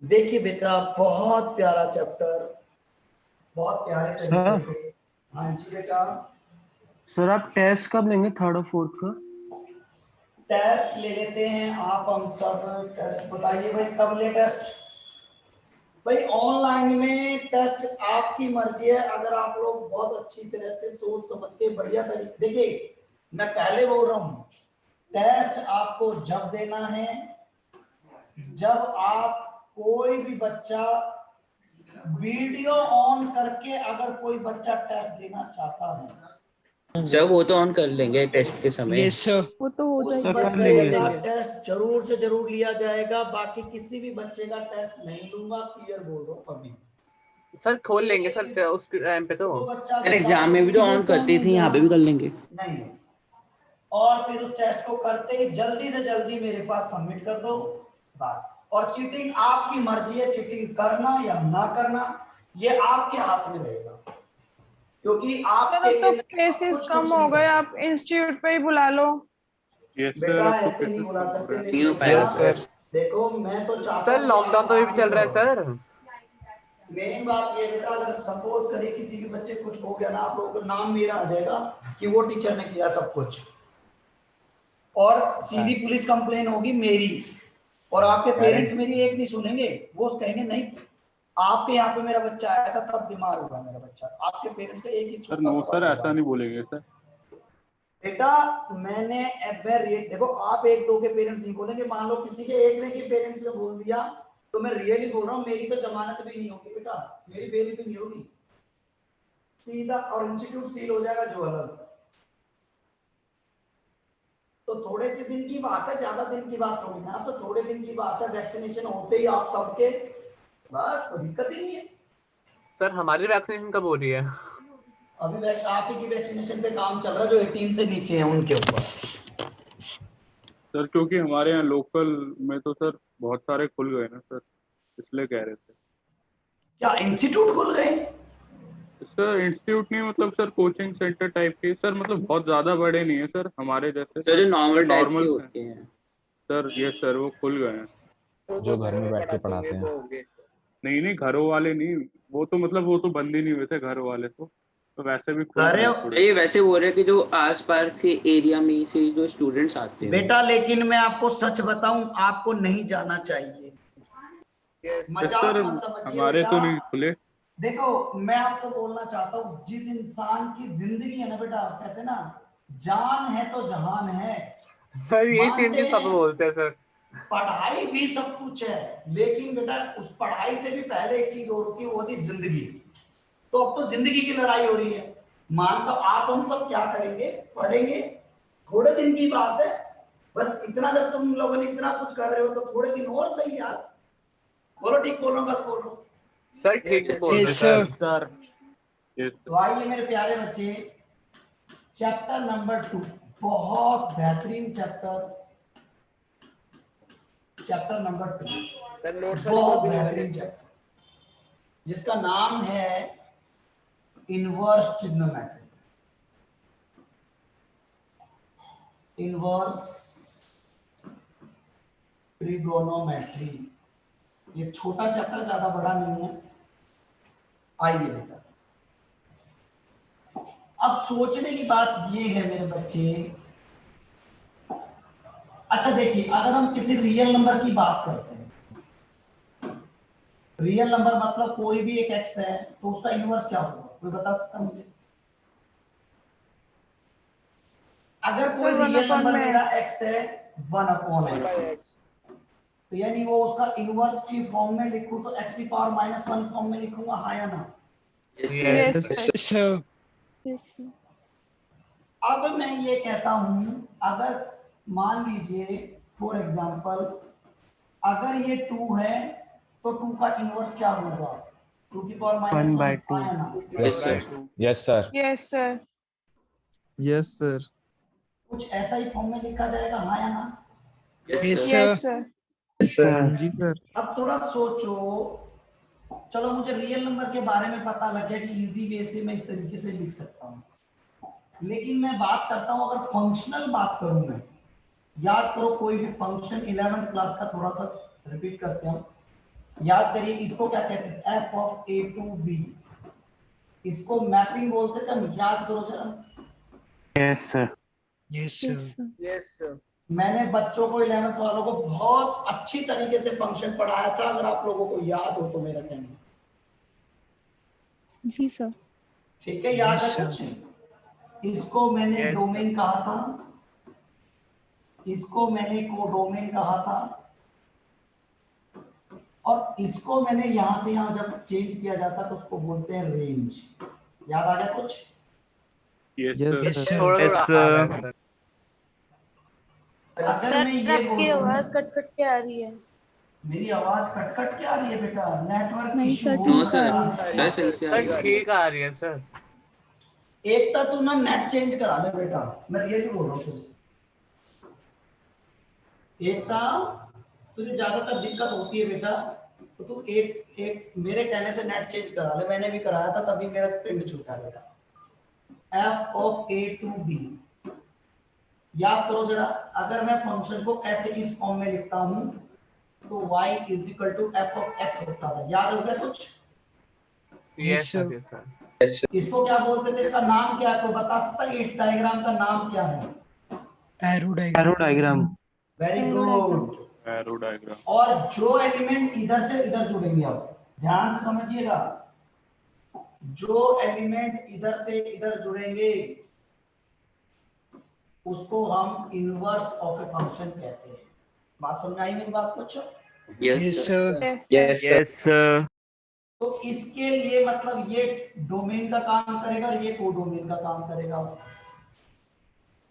देखिए बेटा, बहुत प्यारा चैप्टर, बहुत प्यारे तरीके से। हाँ जी बेटा। सर आप टेस्ट कब लेंगे, थर्ड और फोर्थ का? टेस्ट ले लेते हैं आप, हम सब टेस्ट बताइए भाई, कब ले टेस्ट? भाई ऑनलाइन में टेस्ट आपकी मर्जी है। अगर आप लोग बहुत अच्छी तरह से सोच समझ के बढ़िया तरीके, देखिए मैं पहले बोल रहा हूँ, टेस्ट आपको जब देना है जब आप कोई भी बच्चा वीडियो ऑन करके, अगर कोई बच्चा टेस्ट देना चाहता है सर वो तो ऑन कर लेंगे टेस्ट के समय। यस सर, वो तो हो उस जाएगा। बच्चे का टेस्ट जरूर से जरूर लिया जाएगा। बाकी किसी भी बच्चे का टेस्ट नहीं लूंगा, क्लियर बोल रहा हूँ अभी। सर खोल लेंगे सर उस टाइम पे तो बच्चा एग्जाम में भी तो ऑन करती थी, यहाँ पे भी कर लेंगे। नहीं, और फिर उस टेस्ट को करते ही जल्दी से जल्दी मेरे पास सबमिट कर दो बस। और चीटिंग आपकी मर्जी है, चीटिंग करना या ना करना ये आपके हाथ में रहेगा, क्योंकि आपके तो केसेस कम हो गए, आप इंस्टीट्यूट पे ही बुला लो। बेटा ऐसे नहीं बुला सकते। नहीं हो पाएगा सर। देखो मैं तो चाहता सर लॉकडाउन तो अभी भी चल रहा है सर। मेन बात ये बेटा, अगर सपोज करें किसी के बच्चे कुछ हो गया ना, आप लोगों का नाम मेरा आ जाएगा कि वो टीचर ने किया सब कुछ, और सीधी पुलिस कंप्लेन होगी मेरी, और आपके पेरेंट्स मेरी एक नहीं सुनेंगे। वो कहेंगे नहीं, आपके यहाँ पे मेरा बच्चा आया था तब बीमार हुआ मेरा बच्चा, आपके पेरेंट्स का एक ही सर नो सर, ऐसा नहीं बोलेंगे सर। बेटा मैंने देखो, आप एक दो के पेरेंट्स नहीं बोलेंगे, मान लो किसी के एक ने के पेरेंट्स ने बोल दिया तो मैं रियली बोल रहा हूँ, मेरी तो जमानत भी नहीं होगी बेटा, मेरी बेल भी नहीं होगी सीधा, और इंस्टीट्यूट सील हो जाएगा जो अलग। तो थोड़े से दिन की बात है, ज्यादा दिन की बात थोड़ी ना, तो थोड़े दिन की बात है। वैक्सीनेशन होते ही आप सबके, बस कोई दिक्कत ही नहीं है। सर हमारी वैक्सीनेशन कब हो रही है? अभी आप ही की वैक्सीनेशन पे काम चल रहा है, जो 18 से नीचे है उनके ऊपर। सर क्योंकि हमारे यहाँ लोकल में तो सर बहुत सारे खुल गए ना सर, इसलिए कह रहे थे। क्या इंस्टीट्यूट खुल गए? सर इंस्टीट्यूट नहीं, मतलब सर कोचिंग सेंटर टाइप के सर, मतलब बहुत ज्यादा बड़े नहीं है सर, हमारे जैसे सर जो नॉर्मल होते हैं सर। ये सर वो खुल गए हैं, जो घर में बैठ के पढ़ाते हैं। नहीं घरों वाले नहीं, वो तो मतलब वो तो बंद ही नहीं हुए थे घर वाले, तो वैसे भी खुल गए। ये वैसे बोल रहे कि जो आसपास के एरिया में से जो स्टूडेंट्स आते हैं बेटा, लेकिन मैं आपको सच बताऊं, आपको नहीं जाना चाहिए। मजाक मत समझिए हमारे बेटा। तो नहीं खुले। देखो मैं आपको बोलना चाहता हूँ, जिस इंसान की जिंदगी है ना बेटा, आप कहते हैं ना जान है तो जहान है। सर ये सेम चीज पापा बोलते हैं सर। पढ़ाई भी सब कुछ है, लेकिन बेटा उस पढ़ाई से भी पहले एक चीज और होती है, वो होती है जिंदगी। तो अब तो जिंदगी की लड़ाई हो रही है। मान लो आप हम सब क्या करेंगे, पढ़ेंगे, थोड़े दिन की बात है बस। इतना जब तुम लोगों ने इतना कुछ कर रहे हो तो थोड़े दिन और सही यार। बोलो ठीक बोल रहा हूँ, बस बोल रहा हूँ सर, ठीक बोल रहे सर। तो आइए मेरे प्यारे बच्चे, चैप्टर नंबर 2, बहुत बेहतरीन चैप्टर, चैप्टर नंबर 2 बहुत बेहतरीन चैप्टर, जिसका नाम है इनवर्स ट्रिग्नोमेट्री। इनवर्स ट्रिगोनोमेट्री, ये छोटा चैप्टर, ज्यादा बड़ा नहीं है। आइए बेटा, अब सोचने की बात ये है मेरे बच्चे, अच्छा देखिए, अगर हम किसी रियल नंबर की बात करते हैं, रियल नंबर मतलब कोई भी एक एक्स है, तो उसका इनवर्स क्या होगा, कोई बता सकता मुझे? अगर कोई रियल नंबर मेरा एक्स है, 1/x, तो यानी वो उसका इनवर्स की फॉर्म में लिखूं तो x की पावर -1 फॉर्म में लिखूंगा, हाँ या ना? Yes sir. अब मैं ये कहता हूं, अगर मान लीजिए फॉर एग्जांपल अगर ये 2 है तो 2 का इनवर्स क्या होगा, 2 की पावर -1/2, हाँ या ना? Yes sir, yes sir, yes sir, yes sir. कुछ ऐसा ही फॉर्म में लिखा जाएगा, हाँ या ना? Yes sir. हाँ जी सर। अब थोड़ा सोचो, चलो मुझे रियल नंबर के बारे में पता लग गया कि इजी वे से मैं इस तरीके से लिख सकता हूँ, लेकिन मैं बात करता हूँ, अगर फंक्शनल बात करूं मैं, याद करो कोई भी फंक्शन 11th क्लास का, थोड़ा सा रिपीट करते हैं, याद करिए इसको क्या कहते थे, f of A to B, इसको मैपिंग बोलते थे हम, याद करो जरा। Yes sir. Yes sir. मैंने बच्चों को 11th वालों को बहुत अच्छी तरीके से फंक्शन पढ़ाया था, अगर आप लोगों को याद हो तो मेरा कहना। जी सर। ठीक है, याद है कुछ? इसको मैंने Yes, डोमेन कहा था, इसको मैंने कोडोमेन कहा था, और इसको मैंने यहां से यहां जब चेंज किया जाता तो उसको बोलते हैं रेंज। याद आ गया कुछ? Yes Yes, sir. sir. थोड़ा Yes, थोड़ा आ रहा है सर। अगर सर मैं ये आपकी बोलूं, आवाज कट कट के आ रही है। मेरी आवाज कट कट के आ रही है बेटा, नेटवर्क नहीं इशू सर, हो नो ठीक सर, आ रही है। सर सही से आ सर रही है। ठीक आ रही है सर। एक तो तू ना नेट चेंज करा ले बेटा, मैं रियली बोल रहा हूँ तुझे। एक तो तुझे ज्यादातर दिक्कत होती है बेटा, तो तू एक एक मेरे कहने से नेट चेंज करा ले, मैंने भी कराया था तभी मेरा पिंड छूटा बेटा। F of A to B, याद करो जरा, अगर मैं फंक्शन को ऐसे इस फॉर्म में लिखता हूं तो y is equal to f of x होता था। याद हो गया कुछ? Yes sir, yes sir. इसको क्या बोलते थे, इसका नाम क्या है, कोई बता सकता है इस डायग्राम का नाम क्या है? Arrow diagram. Very Arrow good. Arrow diagram. और जो एलिमेंट इधर से इधर जुड़ेंगे, आप ध्यान से समझिएगा, जो एलिमेंट इधर से इधर जुड़ेंगे उसको हम इनवर्स ऑफ ए फंक्शन कहते हैं। बात समझ आई मेरी बात कुछ? Yes sir. Yes sir. तो इसके लिए मतलब ये डोमेन का काम करेगा और ये कोडोमेन का काम करेगा।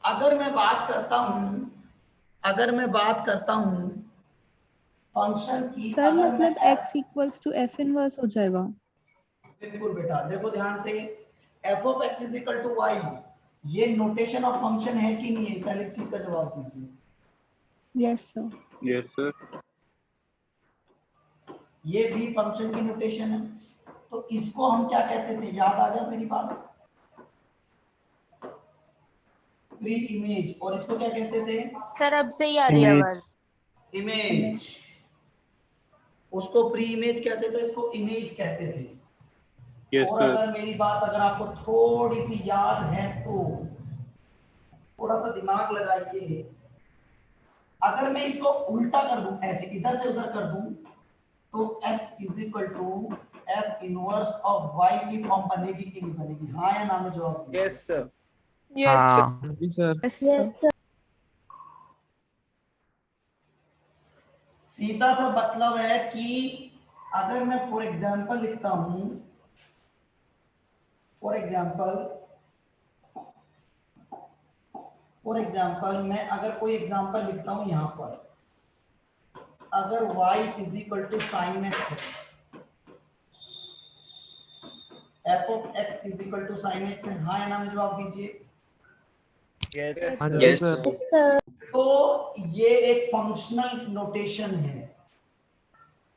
अगर मैं बात करता हूं फंक्शन की, सर अगर मैं मतलब x equals to f inverse हो जाएगा। बिल्कुल बेटा, देखो ध्यान से, f of x is equal to y, ये नोटेशन ऑफ फंक्शन है कि नहीं है? पहले इस चीज का जवाब दीजिए। Yes sir. Yes sir. ये भी फंक्शन की नोटेशन है, तो इसको हम क्या कहते थे? याद आ गया मेरी बात? Pre image. और इसको क्या कहते थे? सर अब सही आ रही है आवाज। इमेज। उसको प्री इमेज कहते थे, इसको इमेज कहते थे। यस और सर। अगर मेरी बात अगर आपको थोड़ी सी याद है तो थोड़ा सा दिमाग लगाइए, अगर मैं इसको उल्टा कर दूं, ऐसे इधर से उधर कर दूं, तो x is equal to f inverse of y की फॉर्म बनेगी कि नहीं बनेगी? हाँ या ना में जवाब दीजिए। Yes sir. हाँ। जी सर। Yes sir. सीधा सा मतलब है कि अगर मैं फॉर एग्जांपल लिखता हूं, फॉर एग्जांपल मैं अगर कोई एग्जांपल लिखता हूं यहां पर, अगर y is equal to sine x है, f of x is equal to sine x है, हाँ या ना में जवाब दीजिए। हाँ जी यस सर। सर। तो ये एक फंक्शनल नोटेशन है,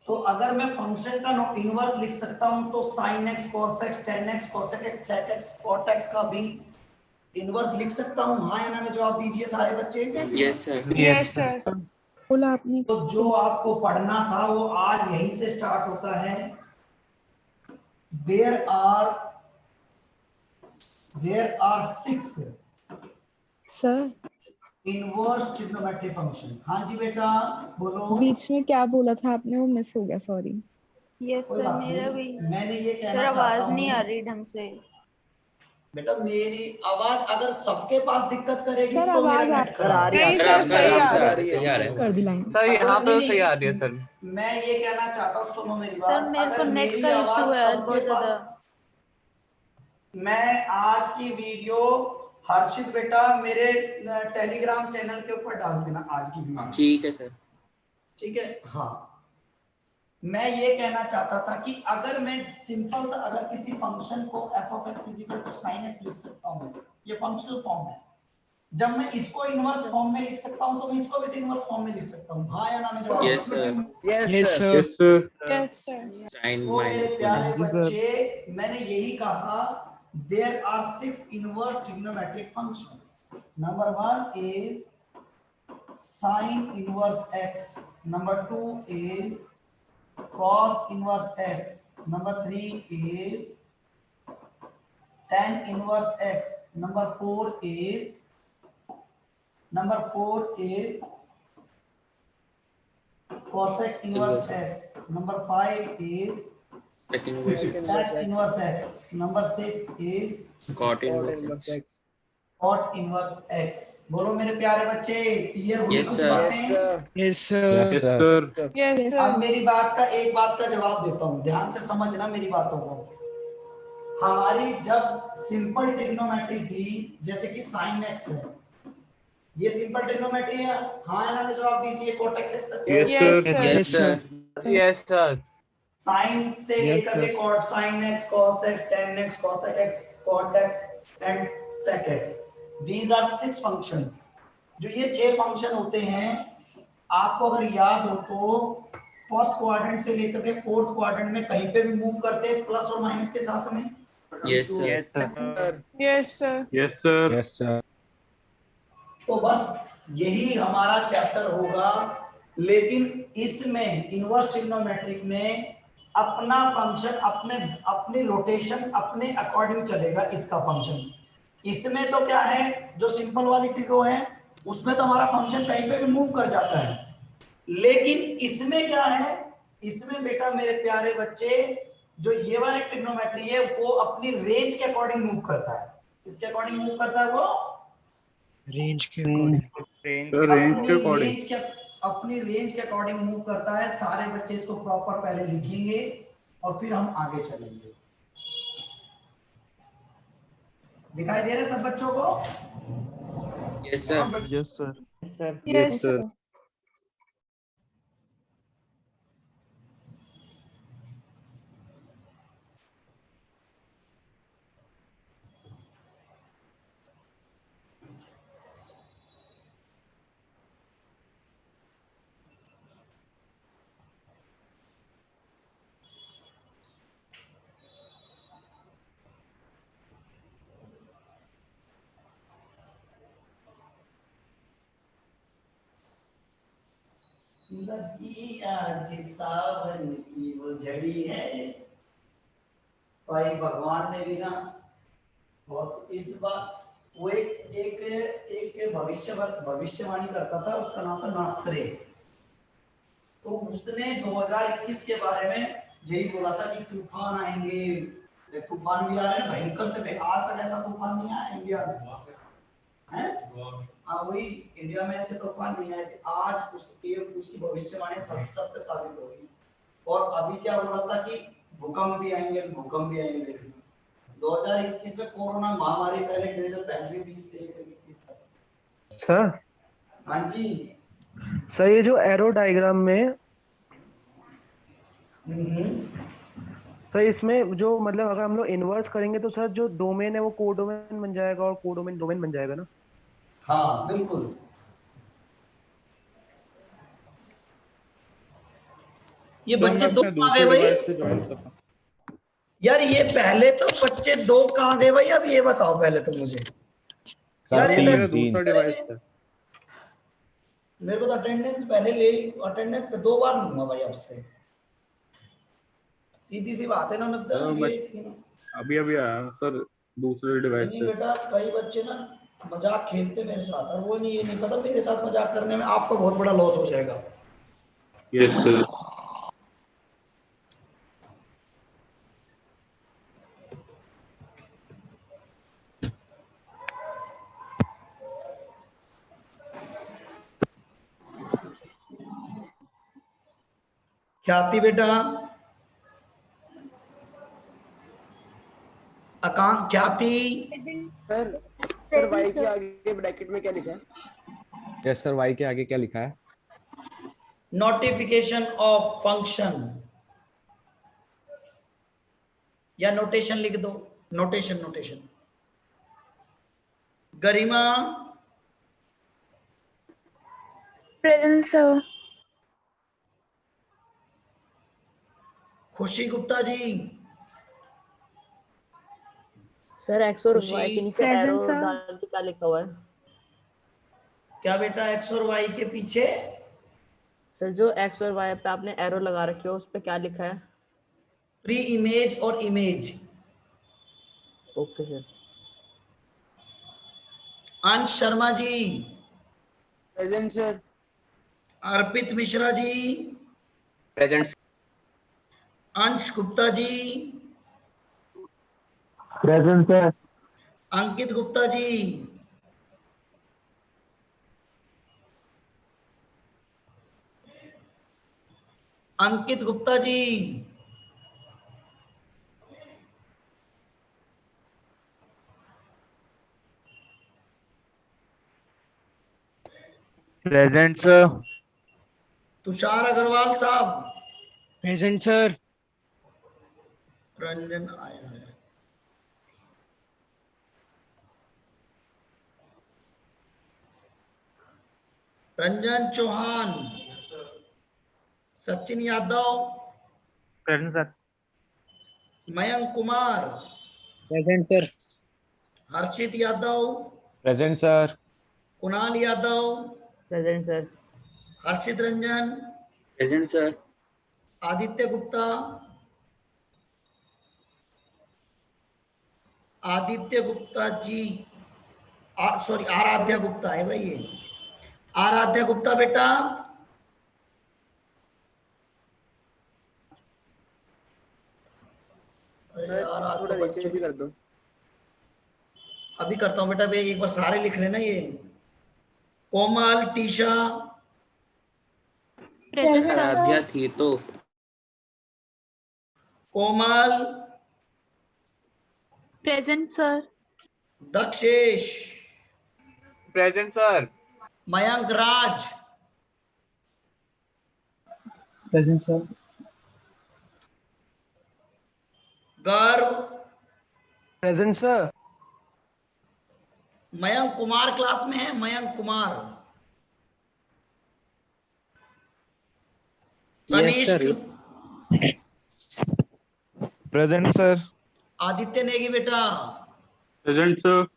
तो अगर मैं फंक्शन का इनवर्स लिख सकता हूं तो sin x cos x tan x cosec x sec x cot x का भी इनवर्स लिख सकता हूं, हाँ या ना में जवाब दीजिए सारे बच्चे। Yes sir. Yes sir. बोला आपने। तो जो आपको पढ़ना था वो आज यहीं से स्टार्ट होता है। There are 6 sir inverse trigonometric function. हाँ जी बेटा बोलो। बीच में क्या बोला था आपने, वो मिस हो गया, सॉरी। यस कोई सर बात मेरा नहीं, भी। मैंने ये सर कहना चाहता आवाज नहीं आ हूँ रही ढंग से। बेटा, मेरी आवाज अगर सबके पास दिक्कत करेगी सर तो मेरा आवाज नेट खराब नहीं सर सर आपका सही आराम आ से रहा आ रही है, सही आ रहा है। कर दी लाइन। सर यहाँ पे तो नहीं, सही आ रही है सर। मैं ये कहना चाहता हूँ, सुनो मेरी बात। सर मेरे को अगर नेट मेरी का आवाज इशू है आज सबके बहुत पास- ज्यादा। मैं आज की वीडियो हर्षित बेटा मेरे टेलीग्राम चैनल के ऊपर डाल देना आज की वीडियो। ठीक है सर। ठीक है, हाँ। मैं ये कहना चाहता था कि अगर मैं सिंपल सा अगर किसी फंक्शन को f of x is equal to sin x लिख सकता हूँ, ये फंक्शनल फॉर्म है। जब मैं इसको इनवर्स फॉर्म में लिख सकता हूँ तो मैं इसको भी इनवर्स फॉर्म में लिख सकता हूँ, हाँ या ना में जवाब? Yes sir. Yes sir. Yes sir. Yes sir. Sine तो मेरे माइनस प्यारे जी सर। बच्चे, मैंने यही कहा, there are 6 inverse trigonometric functions. Number 1 is sin inverse x, number 2 is cos inverse x. Number 3 is tan inverse x. Number 4 is cosec inverse x. Number 5 is Sec inverse sec inverse x. Number 6 is cot Cot inverse inverse x. x. cot inverse x. बोलो मेरे प्यारे बच्चे, clear हुई Yes, कुछ sir. बातें? Yes, sir. Yes, Yes, sir. sir. Yes, sir. Yes, Yes, sir. अब मेरी बात का एक बात का जवाब देता हूँ, ध्यान से समझना मेरी बातों को। हमारी जब सिंपल ट्रिग्नोमेट्री थी, जैसे कि साइन एक्स है, ये सिंपल ट्रिग्नोमेट्री है, हाँ या ना में जवाब दीजिए। कोटेक्स एक्स तक Yes, Yes, sir. sir. Yes, sir. Yes, sir. साइन से Yes, लेकर के sir. Cot sine x, cos x, tan x, cosec x, cot x and sec x. These are 6 functions. जो ये 6 फंक्शन होते हैं, आपको अगर याद हो तो फर्स्ट क्वाड्रेंट से लेकर के फोर्थ क्वाड्रेंट में कहीं पे भी मूव करते हैं प्लस और माइनस के साथ में। Yes, sir. Yes, sir. Yes, sir. Yes, sir. Yes, sir. तो बस यही हमारा चैप्टर होगा, लेकिन इसमें इनवर्स ट्रिग्नोमेट्रिक में अपना फंक्शन, अपनी रोटेशन अपने अकॉर्डिंग चलेगा इसका फंक्शन। इसमें तो क्या है, जो सिंपल वाली ट्रिगो है उसमें तो हमारा फंक्शन कहीं पे भी मूव कर जाता है, लेकिन इसमें क्या है, इसमें बेटा मेरे प्यारे बच्चे जो ये वाली ट्रिग्नोमेट्री है वो अपनी रेंज के अकॉर्डिंग मूव करता है। किसके अकॉर्डिंग मूव करता है वो? Range के according. Sir, range के according. अपनी रेंज के अकॉर्डिंग मूव करता है। सारे बच्चे इसको प्रॉपर पहले लिखेंगे और फिर हम आगे चलेंगे। दिखाई दे रहा है सब बच्चों को? Yes, sir. Yes, sir. sir. Yes, sir. नदी आज सावन की वो झड़ी है। भाई भगवान ने भी ना बहुत इस बार वो एक भविष्यवाणी करता था, उसका नाम था नास्त्रे। तो उसने 2021 के बारे में यही बोला था कि तूफान आएंगे, तूफान भी आ रहे हैं भयंकर से, आज तक ऐसा तूफान नहीं आया इंडिया में, है? हाँ वही, इंडिया में ऐसे तूफान नहीं आए थे। आज उसकी भविष्यवाणी सत्य साबित होगी। और अभी क्या हो रहा था कि भूकंप भी आएंगे, देखिए 2021 में कोरोना महामारी पहले 2020 से 21 तक। सर हाँ जी। सर ये जो एरो डायग्राम में सर इसमें जो मतलब अगर हम लोग इन्वर्स करेंगे तो सर जो डोमेन है वो कोडोमेन बन जाएगा और कोडोमेन डोमेन बन जाएगा ना? हाँ बिल्कुल। ये बच्चे दो कहाँ गए भाई? यार ये पहले तो बच्चे दो कहाँ गए भाई? अब ये बताओ पहले तो मुझे। यार ये मेरा दूसरा डिवाइस है। मेरे को तो अटेंडेंस पहले ले, अटेंडेंस पे 2 बार लूंगा भाई आपसे। सीधी सी बात है ना मतलब ये अभी आया सर दूसरे डिवाइस नहीं से। बेटा, कई बच्चे ना मजाक खेलते मेरे साथ, और वो नहीं, ये नहीं पता मेरे साथ मजाक करने में आपको बहुत बड़ा लॉस हो जाएगा। Yes sir. ख्याति बेटा, आकांक्ष, ख्याति। सर y के आगे ब्रैकेट में क्या लिखा है? यस सर, y के आगे क्या लिखा है? नोटिफिकेशन ऑफ फंक्शन या नोटेशन लिख दो, नोटेशन। गरिमा। Present, sir. खुशी गुप्ता जी। सर एक्स और खुशी। वाई के नीचे Present, एरो sir. डाल के क्या लिखा हुआ है? क्या बेटा एक्स और वाई के पीछे सर जो एक्स और वाई पे आपने एरो लगा रखी हो उस पे क्या लिखा है? प्री इमेज और image. Okay sir. Ansh Sharma ji, present sir. Arpit Mishra ji, present. Ansh Gupta ji, present sir. Ankit Gupta ji, Ankit Gupta ji, present sir. Tushar Agarwal साहब, प्रेजेंट सर। रंजन आया है, Ranjan Chauhan, Sachin Yadav, present sir. Mayank Kumar, present sir. Harshit Yadav, present sir. Kunal Yadav, present sir. Harshit Ranjan, present sir. Aditya Gupta, Aditya Gupta ji, sorry Aradhya Gupta है भाई ये, आराध्या गुप्ता बेटा, अरे सर यार आज थोड़ा तो नीचे बच्चे, भी कर दो। अभी करता हूँ बेटा, भाई एक बार सारे लिख लेना ये। कोमल, टीशा, आराध्या थी तो। Komal, present sir. Dakshesh, present sir. Mayank Raj, present sir. Garv, present sir. Mayank Kumar class में है, मयंक कुमार, तनिष्क, प्रेजेंट सर। आदित्य नेगी बेटा, प्रेजेंट सर।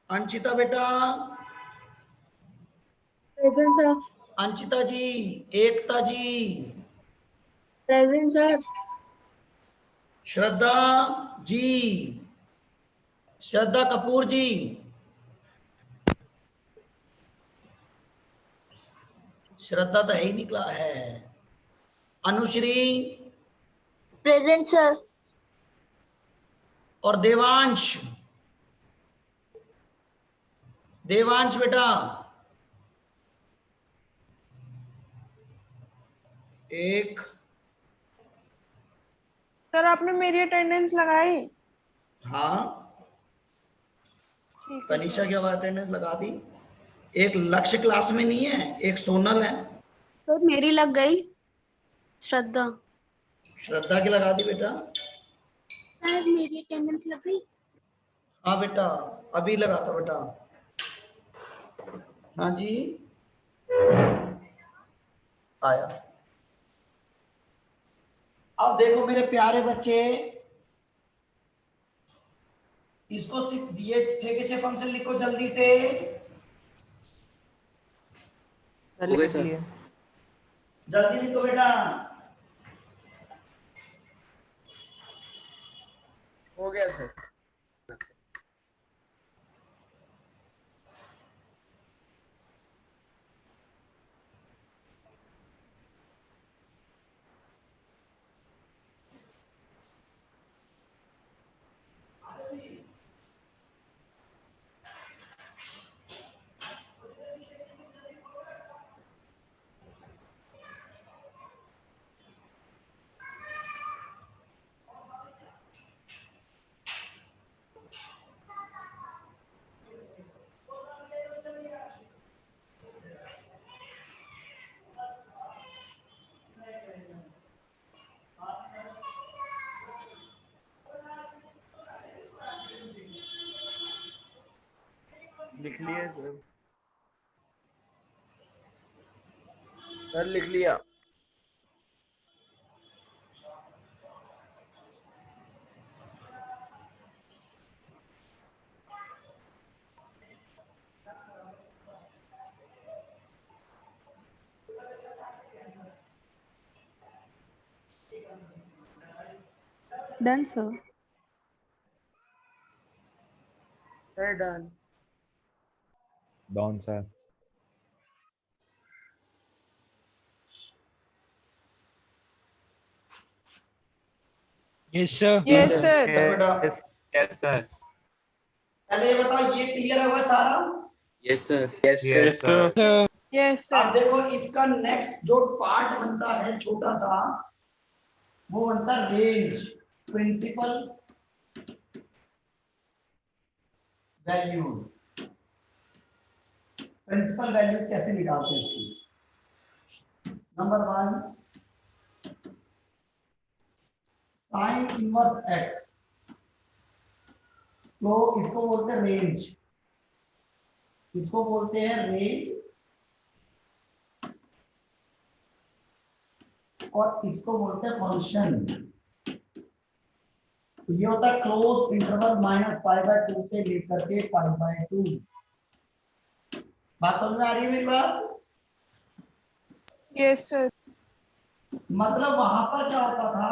अंशिता बेटा, present sir. Anshita ji, Ekta ji, present sir. Shraddha ji, Shraddha Kapoor ji, Shraddha तो है ही निकला है, अनुश्री प्रेजेंट सर। और देवांश, देवांश बेटा, एक, सर आपने मेरी अटेंडेंस लगाई? हाँ ठीक है तनिषा सर। की अटेंडेंस लगा दी। एक लक्ष्य क्लास में नहीं है, एक सोनल है, सर मेरी लग गई। श्रद्धा। श्रद्धा की लगा दी बेटा। सर मेरी अटेंडेंस लग गई। हाँ बेटा अभी लगा था बेटा। हाँ जी आया। अब देखो मेरे प्यारे बच्चे, इसको ये 6 के 6 फंक्शन लिखो जल्दी से। सर हो गए लिख सर। लिए। जल्दी लिखो बेटा। हो गया सर। लिख लिए सर। सर लिख लिया। Done sir. Sir done. Done sir. Yes sir. Yes sir. बेटा यस सर। पहले ये बताओ, ये क्लियर है वो सारा? Yes sir. Yes sir. Yes अब सर। देखो इसका नेक्स्ट जो पार्ट बनता है छोटा सा, वो बनता है range. Principal values. Principal values कैसे निकालते हैं इसकी? नंबर 1, साइन इनवर्स एक्स, तो इसको बोलते हैं रेंज, इसको बोलते हैं रेंज, और इसको बोलते हैं फंक्शन। तो ये होता है क्लोज इंटरवल -π/2 से लेकर के π/2। बात समझ में आ रही है मेरी बात? Yes sir. मतलब वहां पर क्या होता था,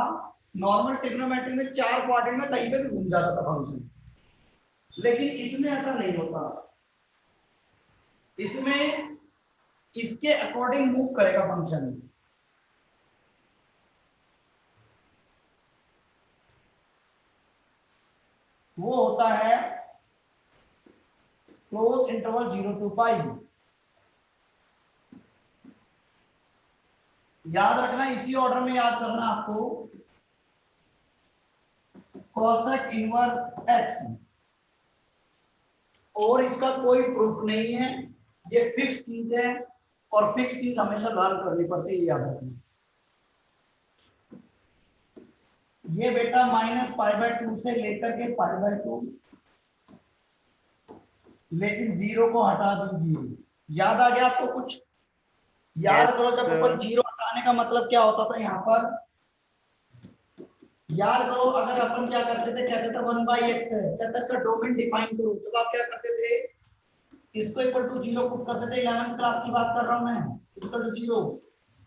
नॉर्मल ट्रिग्नोमेट्री में 4 क्वाड्रेंट में कहीं पे भी घूम जाता था फंक्शन, लेकिन इसमें ऐसा नहीं होता। इसमें इसके अकॉर्डिंग मूव करेगा फंक्शन। वो होता है क्लोज इंटरवल 0 to π। याद रखना, इसी ऑर्डर में याद करना आपको। कोसेक इनवर्स एक्स, और इसका कोई प्रूफ नहीं है, ये फिक्स चीज है, और फिक्स चीज हमेशा लर्न करनी पड़ती है, याद रखना। ये बेटा -π/2 से लेकर के π/2, लेकिन 0 को हटा दीजिए। याद आ गया आपको कुछ? याद करो, जब अपन 0 हटाने का मतलब क्या होता था यहाँ पर, याद करो, अगर अपन क्या करते थे, कहते थे 1/x है, कहते इसका डोमेन डिफाइन करो। जब आप क्या करते थे, इसको इक्वल टू 0 पुट करते थे, 11th क्लास की बात कर रहा हूं मैं, equal to 0,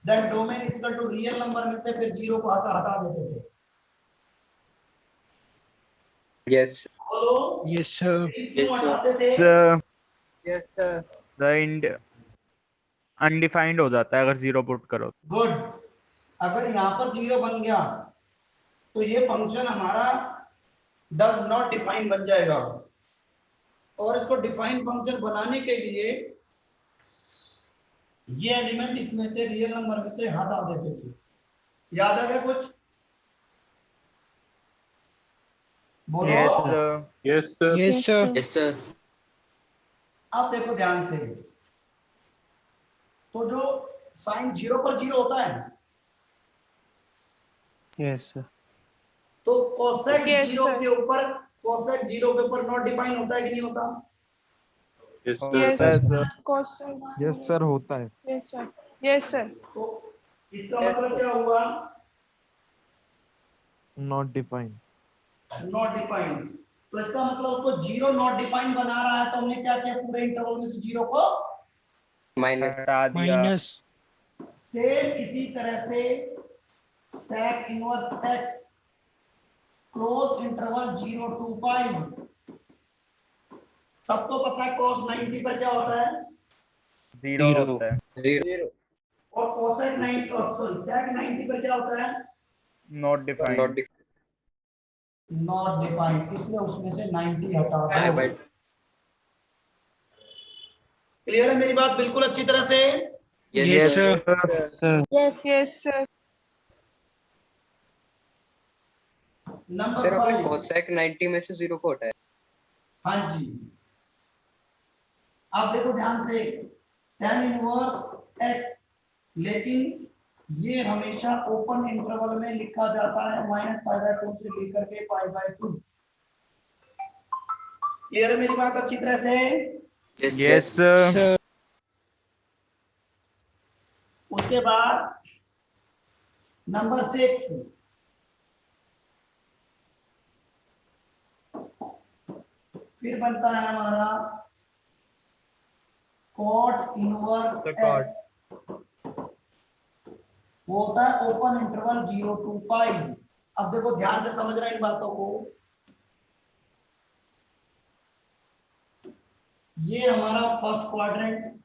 then domain equal to real number में से फिर 0 को हटा देते थे। यस। बोलो। Yes sir. क्यों हटाते थे? Yes sir. द अनडिफाइंड हो जाता है अगर 0 पुट करो। गुड। अगर यहाँ पर 0 बन गया तो ये फंक्शन हमारा डज नॉट डिफाइन बन जाएगा, और इसको डिफाइन फंक्शन बनाने के लिए ये एलिमेंट इसमें से रियल नंबर में से हटा देते थे। याद आ गया कुछ? बोलो। Yes sir. Yes sir. Yes sir. अब देखो ध्यान से, तो जो साइन 0 पर 0 होता है, यस सर। तो कोसेक Yes, 0 sir. के ऊपर, कोसेक 0 के ऊपर नॉट डिफाइन होता है कि नहीं होता? Yes yes sir. Cosec. Yes sir होता है। Yes sir. Yes sir. तो इसका Yes, मतलब sir. क्या हुआ? Not define. Not define. तो इसका मतलब उसको 0 नॉट डिफाइन बना रहा है, तो हमने क्या किया, पूरे इंटरवल में से 0 को माइनस। हटा दिया। सेम इसी तरह से sec inverse x close interval 0 to π। सबको पता है cos 90 पर क्या होता है, 0 होता है। 0 और cosec 90 सॉरी sec 90 पर क्या होता है, not defined. Not not defined. इसलिए उसमें से 90 हटा दो। डिफाइंड। क्लियर है मेरी बात बिल्कुल अच्छी तरह से? Yes sir. Yes yes sir. Number sir आपने 5। कोसेक 90 में से 0 को हटाया। हाँ जी। अब देखो ध्यान से, tan इनवर्स x, लेकिन ये हमेशा ओपन इंटरवल में लिखा जाता है -π/2 से लेकर के π/2। क्लियर है मेरी बात अच्छी तरह से? Yes sir. उसके बाद नंबर 6, फिर बनता है हमारा cot इनवर्स x, वो होता है ओपन इंटरवल 0 to π। अब देखो ध्यान से समझ रहे हैं इन बातों को। ये हमारा फर्स्ट क्वाड्रेंट,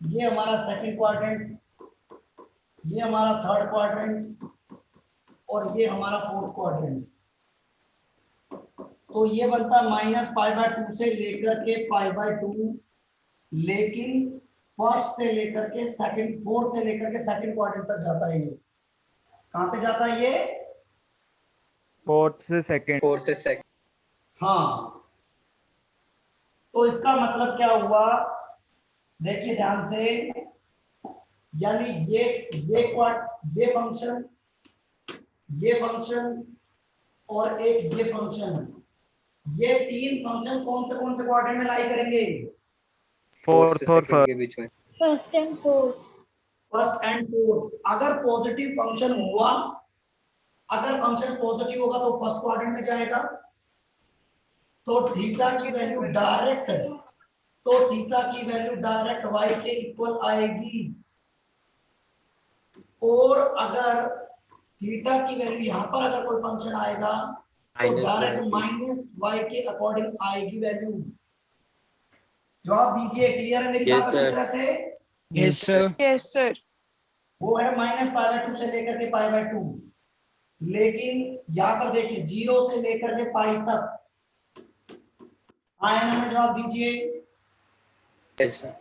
ये हमारा सेकंड क्वाड्रेंट, ये हमारा थर्ड क्वाड्रेंट और ये हमारा फोर्थ क्वाड्रेंट। तो ये बनता है -π/2 से लेकर के π/2, लेकिन फर्स्ट से लेकर के सेकंड, फोर्थ से लेकर के सेकंड क्वाड्रेंट तक जाता है। ये कहां पे जाता है? ये फोर्थ से सेकंड। हाँ। तो इसका मतलब क्या हुआ, देखिए ध्यान से, यानी ये फंक्शन, ये फंक्शन और एक ये फंक्शन, ये तीन फंक्शन कौन से क्वाड्रेंट में लाई करेंगे? फोर्थ और फर्स्ट के बीच में। First and fourth. First and fourth. अगर पॉजिटिव फंक्शन हुआ, अगर फंक्शन पॉजिटिव होगा तो फर्स्ट क्वाड्रेंट में जाएगा। तो थीटा की वैल्यू डायरेक्ट, y के इक्वल आएगी। और अगर थीटा की वैल्यू यहाँ पर अगर कोई फंक्शन आएगा तो डायरेक्ट -y के अकॉर्डिंग आएगी वैल्यू। जवाब दीजिए, क्लियर है मेरी बात अच्छी तरह से? Yes sir. Yes sir. वो है -π/2 से लेकर के π/2, लेकिन यहाँ पर देखिए 0 से लेकर के पाई तक आया ना? जवाब दीजिए। Yes sir.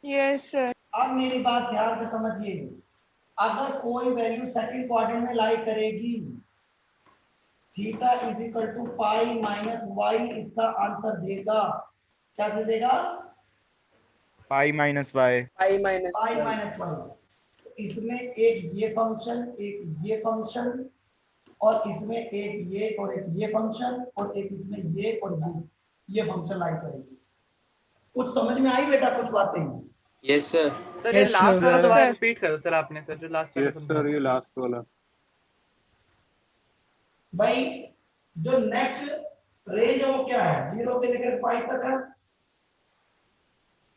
Yes sir. अब मेरी बात ध्यान से समझिए, अगर कोई वैल्यू सेकंड क्वाड्रेंट में लाई करेगी, theta is equal to pi minus y, इसका आंसर देगा, क्या दे देगा? Pi minus y. Pi minus pi minus y. तो इसमें एक ये फंक्शन, एक ये फंक्शन, और इसमें एक ये और एक ये फंक्शन, और एक इसमें ये और ये फंक्शन लाई करेगी। कुछ समझ में आई बेटा कुछ बातें? Yes sir. सर ये लास्ट वाला sir. दोबारा रिपीट करो सर, आपने सर जो लास्ट वाला यस सर, ये लास्ट वाला। भाई जो नेट रेंज है वो क्या है? 0 से लेकर पाई तक है।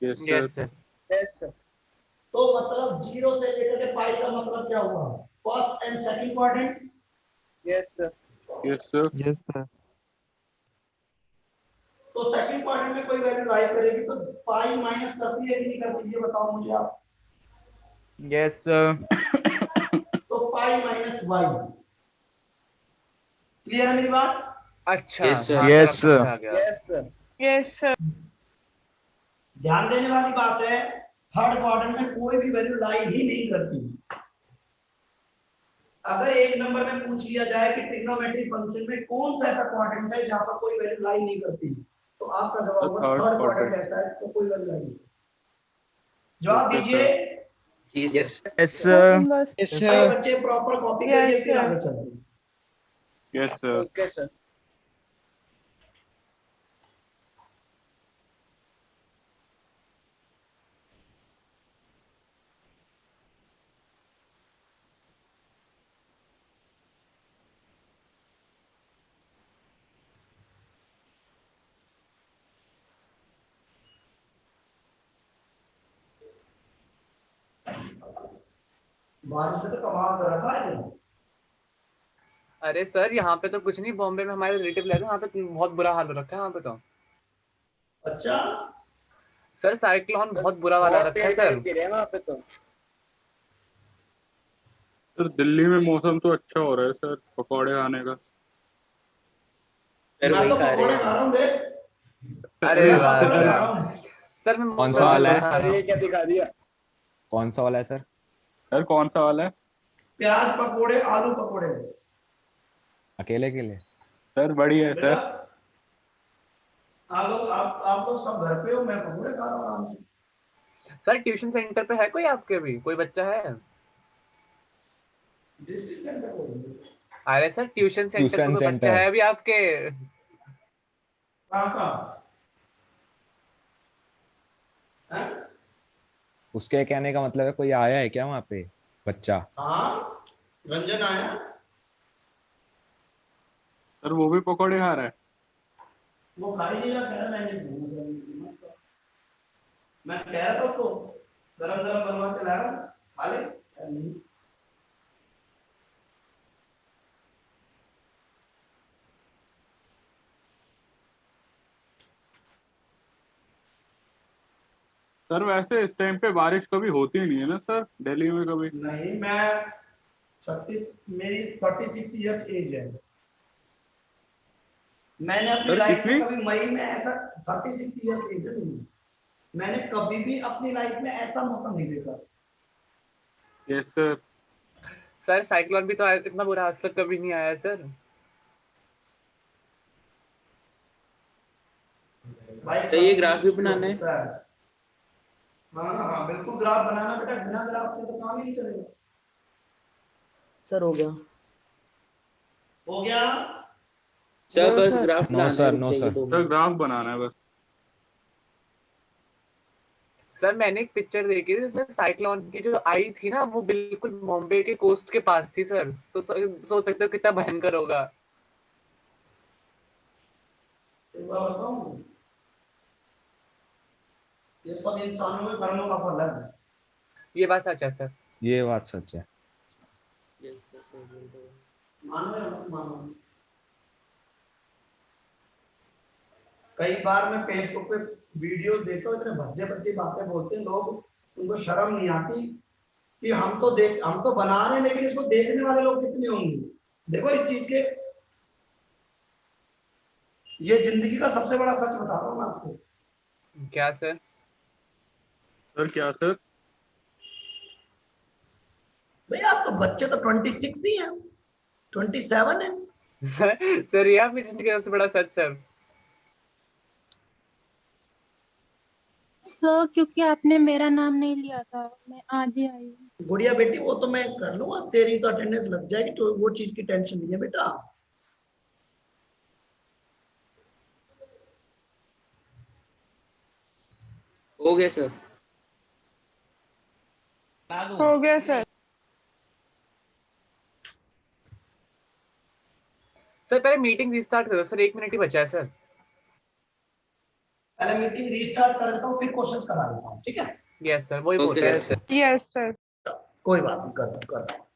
Yes yes sir. Sir. Yes sir. तो मतलब 0 से लेकर के पाई का मतलब क्या हुआ? First and second quadrant. Yes sir. Yes sir. Yes sir. तो सेकंड क्वाड्रेंट में कोई वैल्यू लाई करेगी तो पाई माइनस करती है कि नहीं करती, ये बताओ मुझे आप। Yes sir. तो पाई माइनस वाई। क्लियर है मेरी बात? अच्छा Yes, sir. हाँ, Yes, अब समझ sir. आ गया। Yes sir. Yes sir. ध्यान देने वाली बात है, थर्ड क्वाड्रेंट में कोई भी वैल्यू लाई ही नहीं करती। अगर एक नंबर में पूछ लिया जाए कि ट्रिग्नोमेट्रिक फंक्शन में कौन सा ऐसा क्वाड्रेंट है जहां पर कोई वैल्यू लाई नहीं करती, तो आपका जवाब होगा third थर्ड क्वाड्रेंट quadrant. ऐसा है तो कोई वैल्यू लाई नहीं। जवाब Okay, दीजिए। Yes yes sir. बस। सारे बच्चे प्रॉपर कॉपी करिए, Yes, फिर sir. आगे चलते हैं। Yes sir. Okay sir. बारिश ने तो कमाल कर रखा है। अरे सर यहाँ पे तो कुछ नहीं, बॉम्बे में हमारे रिलेटिव रहते हैं, वहाँ पे बहुत बुरा हाल हो रखा है वहाँ पे तो। अच्छा, सर साइक्लोन बहुत बुरा वाला बहुत रखा है तेज सर। गिरे हैं वहाँ पे तो। सर दिल्ली में मौसम तो अच्छा हो रहा है सर, पकौड़े खाने का। सर मैं वही तो खा रहे पकौड़े हैं। खा रहा हूँ देख। अरे मैं वाह पकौड़े खा सर। रहा हूँ। सर मैं कौन सा वाला है? खा रहा अरे हूँ। ये क्या दिखा दिया? कौन सा वाला है सर? सर कौन सा वाला है? प्याज पकौड़े, आलू पकौड़े। अकेले अकेले? सर बढ़िया है बेटा, सर। आप लोग सब घर पे हो, मैं पकौड़े खा रहा हूँ आराम से। सर ट्यूशन सेंटर पे है कोई आपके भी, कोई बच्चा है? डिस्ट्रिक्ट सेंटर को। अरे सर ट्यूशन सेंटर पे ट्यूशन कोई बच्चा सेंटर। है अभी आपके? कहाँ कहाँ? हैं? उसके कहने का मतलब है कोई आया है क्या वहाँ पे बच्चा? हाँ, रंजन आया। सर वो भी पकौड़े खा रहा है। वो खा ही नहीं रहा, कह रहा मैं कह रहा था उसको गरम गरम बनवा के ला रहा हूँ, खा ले। नहीं। सर वैसे इस टाइम पे बारिश कभी होती नहीं है ना सर, दिल्ली में कभी? नहीं, मैं 36, मेरी 36 इयर्स एज है। मैंने अपनी सर लाइफ में कितनी? कभी मई में ऐसा 36 इयर्स एज है मेरी। मैंने कभी भी अपनी लाइफ में ऐसा मौसम नहीं देखा। Yes sir. सर साइक्लोन भी तो इतना बुरा आज तक कभी नहीं आया सर। भाई तो ये ग्राफ भी बनाना है? हाँ हाँ बिल्कुल, ग्राफ बनाना बेटा, बिना ग्राफ के तो काम ही नहीं चलेगा। सर हो गया। हो गया सर बस सर। ग्राफ नो बनाना सर, है, नो रुक जाइए सर। 2 sir minute. ग्राफ बनाना है बस। सर मैंने एक पिक्चर देखी थी जिसमें साइक्लोन की जो आई थी ना वो बिल्कुल बॉम्बे के कोस्ट के पास थी सर, तो सोच सकते हो कितना भयंकर होगा। एक बार बताऊं, ये सब इंसानों के कर्मों का फल है। ये बात सच है सर। ये बात सच है। यस सर, सही बोल रहे हो। मानो या मत मानो, कई बार मैं फेसबुक पे वीडियो देखता हूँ, इतने भद्दे भद्दी बातें बोलते हैं लोग, उनको शर्म नहीं आती कि हम तो बना रहे हैं, लेकिन इसको देखने वाले लोग कितने होंगे। देखो इस चीज के, ये जिंदगी का सबसे बड़ा सच बता रहा हूँ मैं आपको। क्या सर? सर क्या सर? भैया आप तो बच्चे तो 26 ही हैं, 27 है। सर ये आपकी जिंदगी का सबसे बड़ा सच सर। सर क्योंकि आपने मेरा नाम नहीं लिया था, मैं आज ही आई हूँ। गुड़िया बेटी, वो तो मैं कर लूंगा, तेरी तो अटेंडेंस लग जाएगी, तो वो चीज की टेंशन नहीं है बेटा। हो गया सर। हो गया सर। सर पहले मीटिंग रिस्टार्ट करो सर, 1 मिनट ही बचा है सर। पहले मीटिंग रीस्टार्ट कर देता हूँ, फिर क्वेश्चंस करा देता हूँ, ठीक है? यस सर, वही ओके बोल रहे हैं। सर। Yes sir. कोई बात नहीं, करता हूँ।